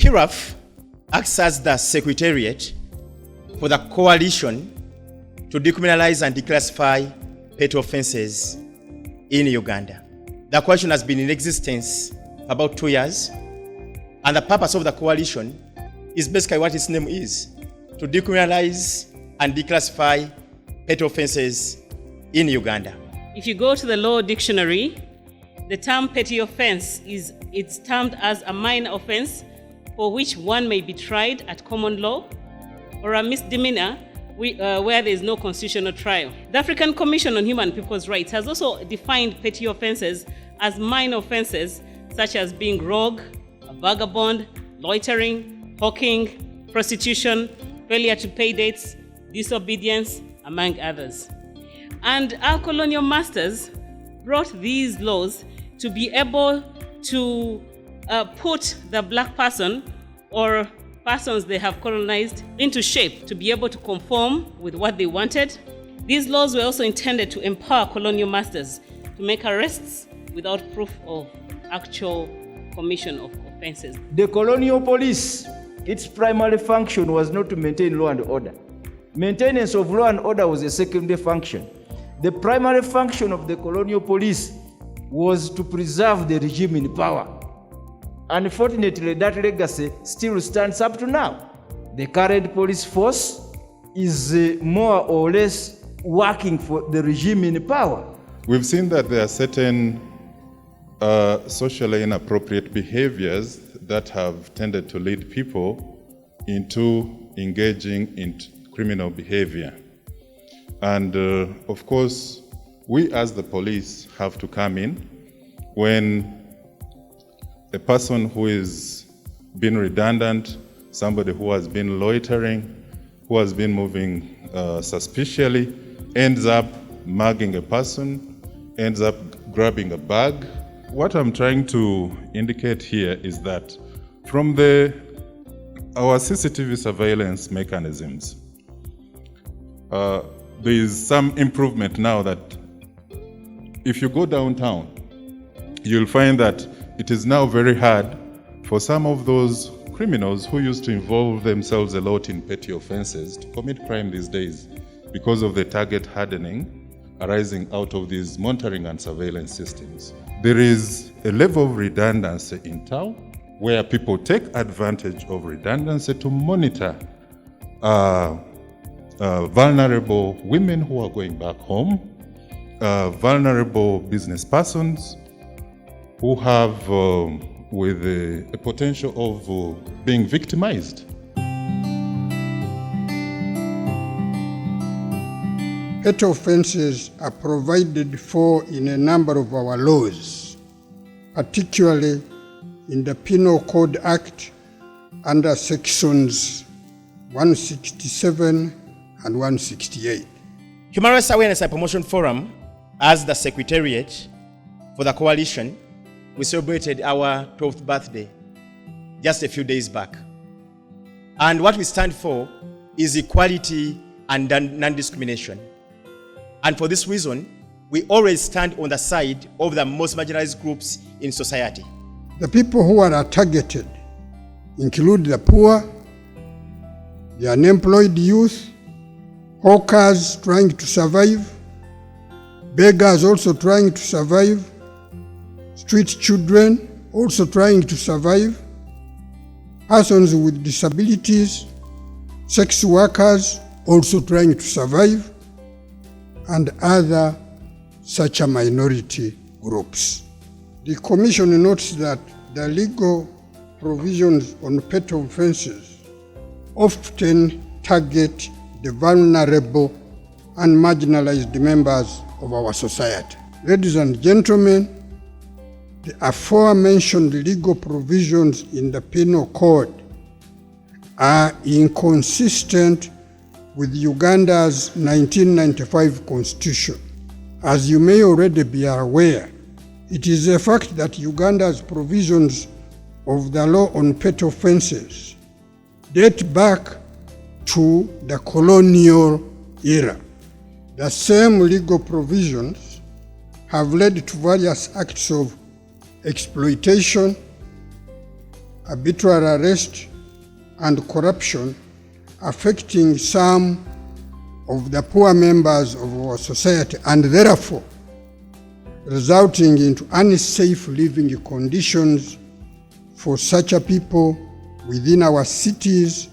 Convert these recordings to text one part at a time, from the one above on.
HIRAF acts as the secretariat for the coalition to decriminalize and declassify petty offences in Uganda. The coalition has been in existence for about 2 years, and the purpose of the coalition is basically what its name is, to decriminalize and declassify petty offences in Uganda. If you go to the law dictionary, the term petty offense it's termed as a minor offense for which one may be tried at common law, or a misdemeanor where there is no constitutional trial. The African Commission on Human and People's Rights has also defined petty offenses as minor offenses such as being rogue, a vagabond, loitering, hawking, prostitution, failure to pay debts, disobedience, among others. And our colonial masters brought these laws to be able to put the black person or persons they have colonized into shape to be able to conform with what they wanted. These laws were also intended to empower colonial masters to make arrests without proof of actual commission of offenses. The colonial police, its primary function was not to maintain law and order. Maintenance of law and order was a secondary function. The primary function of the colonial police was to preserve the regime in power. Unfortunately, that legacy still stands up to now. The current police force is more or less working for the regime in power. We've seen that there are certain socially inappropriate behaviors that have tended to lead people into engaging in criminal behavior. And of course, we as the police have to come in when a person who is been redundant, somebody who has been loitering, who has been moving suspiciously, ends up mugging a person, ends up grabbing a bag. What I'm trying to indicate here is that from our CCTV surveillance mechanisms, there is some improvement now that if you go downtown, you'll find that it is now very hard for some of those criminals who used to involve themselves a lot in petty offenses to commit crime these days because of the target hardening arising out of these monitoring and surveillance systems. There is a level of redundancy in town where people take advantage of redundancy to monitor vulnerable women who are going back home, vulnerable business persons who have with a potential of being victimized. Petty offences are provided for in a number of our laws, particularly in the Penal Code Act under sections 167 and 168. Human Rights Awareness and Promotion Forum, as the secretariat for the coalition, we celebrated our 12th birthday just a few days back. And what we stand for is equality and non-discrimination. And for this reason, we always stand on the side of the most marginalized groups in society. The people who are targeted include the poor, the unemployed youth, hawkers trying to survive, beggars also trying to survive, street children also trying to survive, persons with disabilities, sex workers also trying to survive, and other such a minority groups. The Commission notes that the legal provisions on petty offences often target the vulnerable and marginalized members of our society. Ladies and gentlemen, the aforementioned legal provisions in the Penal Code are inconsistent with Uganda's 1995 Constitution. As you may already be aware, it is a fact that Uganda's provisions of the law on pet offences date back to the colonial era. The same legal provisions have led to various acts of exploitation, arbitrary arrest, and corruption affecting some of the poor members of our society, and therefore resulting into unsafe living conditions for such a people within our cities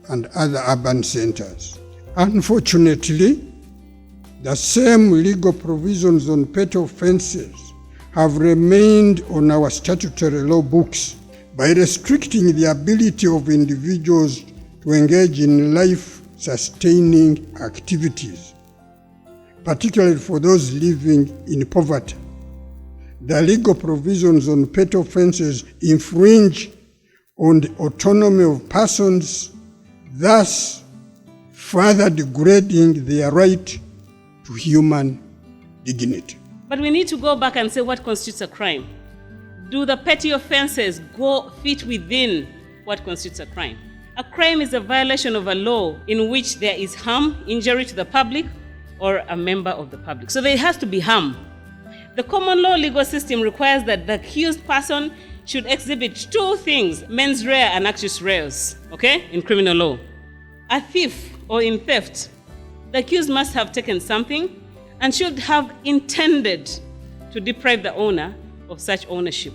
and other urban centers. Unfortunately, the same legal provisions on pet offences have remained on our statutory law books by restricting the ability of individuals to engage in life-sustaining activities, particularly for those living in poverty. The legal provisions on pet offences infringe on the autonomy of persons, thus further degrading their right to human dignity. But we need to go back and say what constitutes a crime. Do the petty offenses fit within what constitutes a crime? A crime is a violation of a law in which there is harm, injury to the public, or a member of the public. So there has to be harm. The common law legal system requires that the accused person should exhibit two things, mens rea and actus reus, okay, in criminal law. A thief or in theft, the accused must have taken something and should have intended to deprive the owner of such ownership.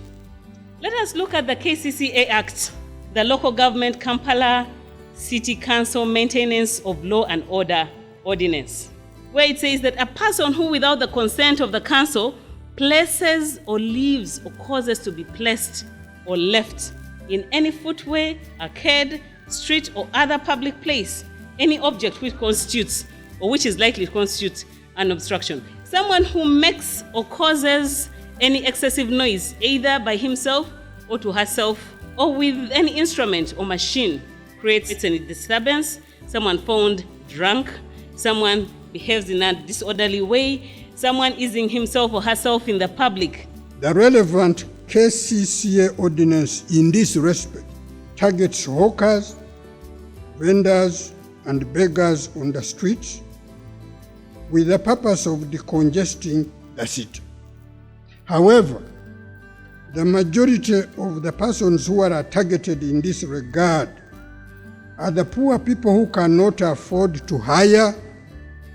Let us look at the KCCA Act, the Local Government Kampala City Council Maintenance of Law and Order Ordinance, where it says that a person who without the consent of the council places or leaves or causes to be placed or left in any footway, arcade, street or other public place, any object which constitutes or which is likely to constitute an obstruction. Someone who makes or causes any excessive noise, either by himself or to herself, or with any instrument or machine, creates any disturbance, someone found drunk, someone behaves in a disorderly way, someone easing himself or herself in the public. The relevant KCCA ordinance in this respect targets hawkers, vendors, and beggars on the streets with the purpose of decongesting the city. However, the majority of the persons who are targeted in this regard are the poor people who cannot afford to hire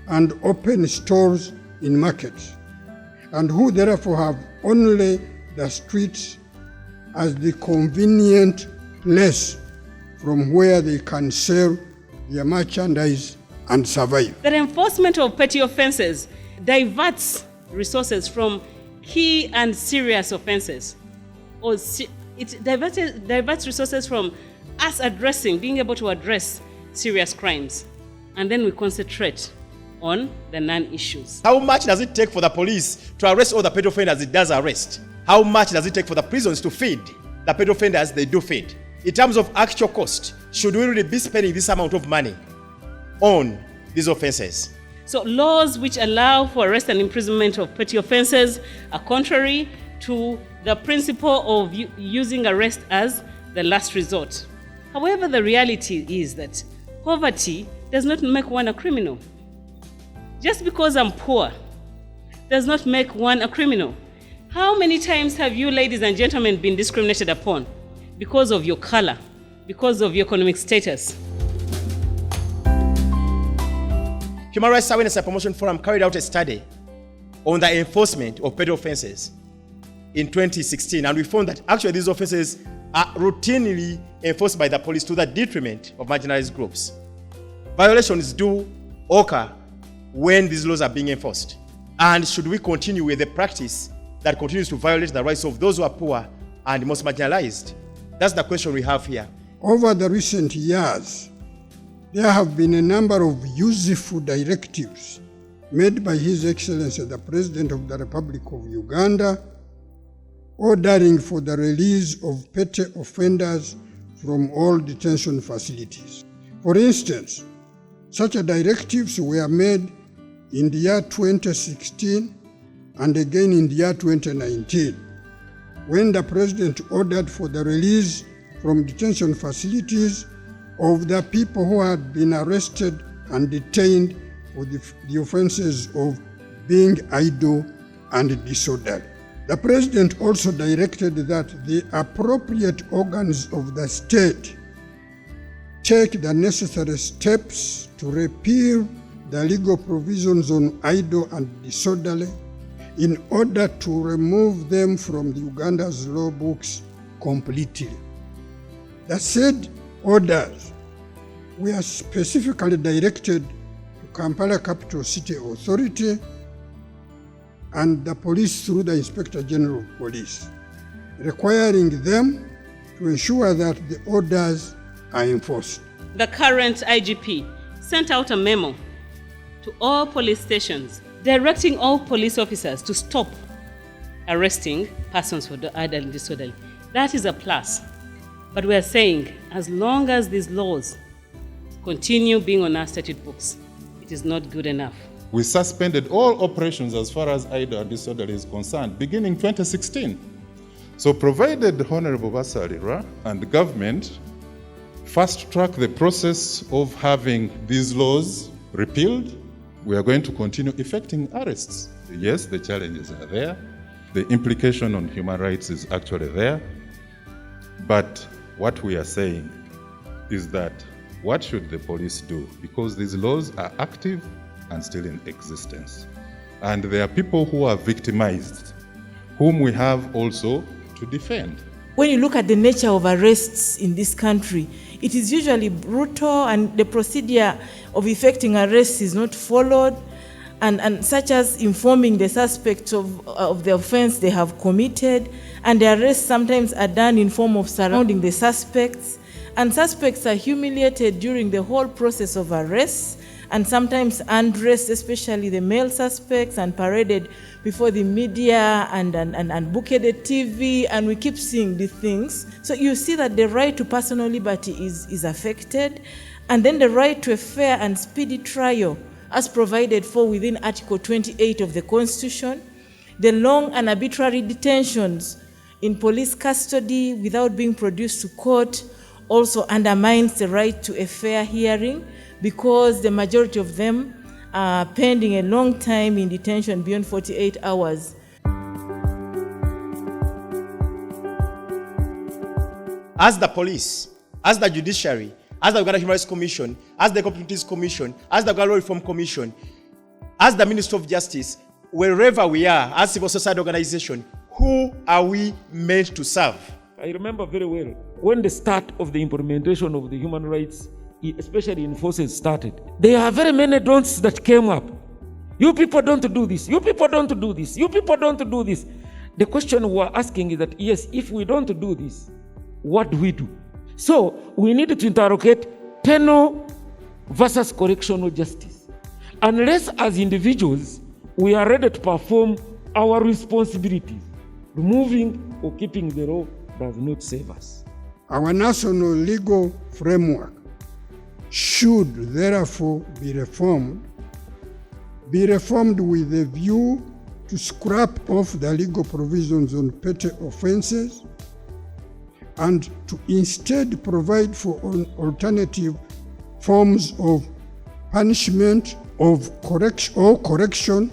and open stores in markets, and who therefore have only the streets as the convenient place from where they can sell their merchandise and survive. The enforcement of petty offences diverts resources from key and serious offences, or it diverts resources from us being able to address serious crimes, and then we concentrate on the non-issues. How much does it take for the police to arrest all the pet offenders it does arrest? How much does it take for the prisons to feed the pet offenders they do feed? In terms of actual cost, should we really be spending this amount of money on these offenses? So laws which allow for arrest and imprisonment of petty offenses are contrary to the principle of using arrest as the last resort. However, the reality is that poverty does not make one a criminal. Just because I'm poor does not make one a criminal. How many times have you, ladies and gentlemen, been discriminated upon because of your color, because of your economic status? Human Rights Awareness and Promotion Forum carried out a study on the enforcement of petty offenses in 2016, and we found that actually these offenses are routinely enforced by the police to the detriment of marginalized groups. Violations do occur when these laws are being enforced. And should we continue with a practice that continues to violate the rights of those who are poor and most marginalized? That's the question we have here. Over the recent years, there have been a number of useful directives made by His Excellency the President of the Republic of Uganda, ordering for the release of petty offenders from all detention facilities. For instance, such directives were made in the year 2016 and again in the year 2019, when the President ordered for the release from detention facilities of the people who had been arrested and detained for the offenses of being idle and disorderly. The President also directed that the appropriate organs of the state take the necessary steps to repeal the legal provisions on idle and disorderly in order to remove them from the Uganda's law books completely. The said orders were specifically directed to Kampala Capital City Authority and the police through the Inspector General of Police, requiring them to ensure that the orders are enforced. The current IGP sent out a memo to all police stations directing all police officers to stop arresting persons for idle and disorderly. That is a plus. But we are saying, as long as these laws continue being on our statute books, it is not good enough. We suspended all operations as far as idle and disorderly is concerned, beginning 2016. So provided Honorable Basalirwa and the government fast-track the process of having these laws repealed, we are going to continue effecting arrests. Yes, the challenges are there. The implication on human rights is actually there. But what we are saying is that what should the police do? Because these laws are active and still in existence. And there are people who are victimized, whom we have also to defend. When you look at the nature of arrests in this country, it is usually brutal and the procedure of effecting arrests is not followed, and such as informing the suspects of the offense they have committed, and the arrests sometimes are done in form of surrounding the suspects, and suspects are humiliated during the whole process of arrests, and sometimes undressed, especially the male suspects, and paraded before the media and bucketed TV, and we keep seeing these things. So you see that the right to personal liberty is affected, and then the right to a fair and speedy trial as provided for within Article 28 of the Constitution, the long and arbitrary detentions in police custody without being produced to court also undermines the right to a fair hearing, because the majority of them are pending a long time in detention beyond 48 hours. As the police, as the judiciary, as the Uganda Human Rights Commission, as the Communities Commission, as the Uganda Law Reform Commission, as the Ministry of Justice, wherever we are, as civil society organization, who are we meant to serve? I remember very well when the start of the implementation of the human rights, especially in forces, started. There are very many don'ts that came up. You people don't do this. You people don't do this. You people don't do this. The question we're asking is that, yes, if we don't do this, what do we do? So we need to interrogate penal versus correctional justice. Unless as individuals, we are ready to perform our responsibilities, removing or keeping the law does not save us. Our national legal framework should therefore be reformed with a view to scrap off the legal provisions on petty offenses and to instead provide for alternative forms of punishment of correction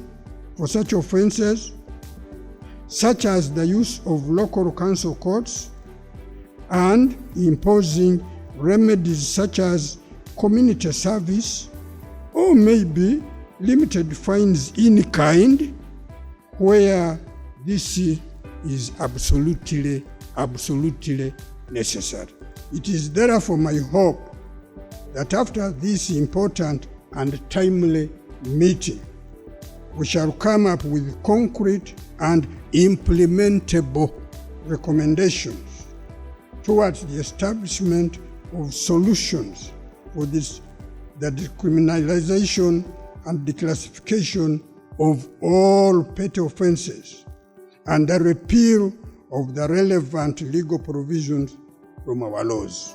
for such offenses, such as the use of local council courts and imposing remedies such as community service, or maybe limited fines in kind where this is absolutely necessary. It is therefore my hope that after this important and timely meeting, we shall come up with concrete and implementable recommendations towards the establishment of solutions for the decriminalization and declassification of all petty offences and the repeal of the relevant legal provisions from our laws.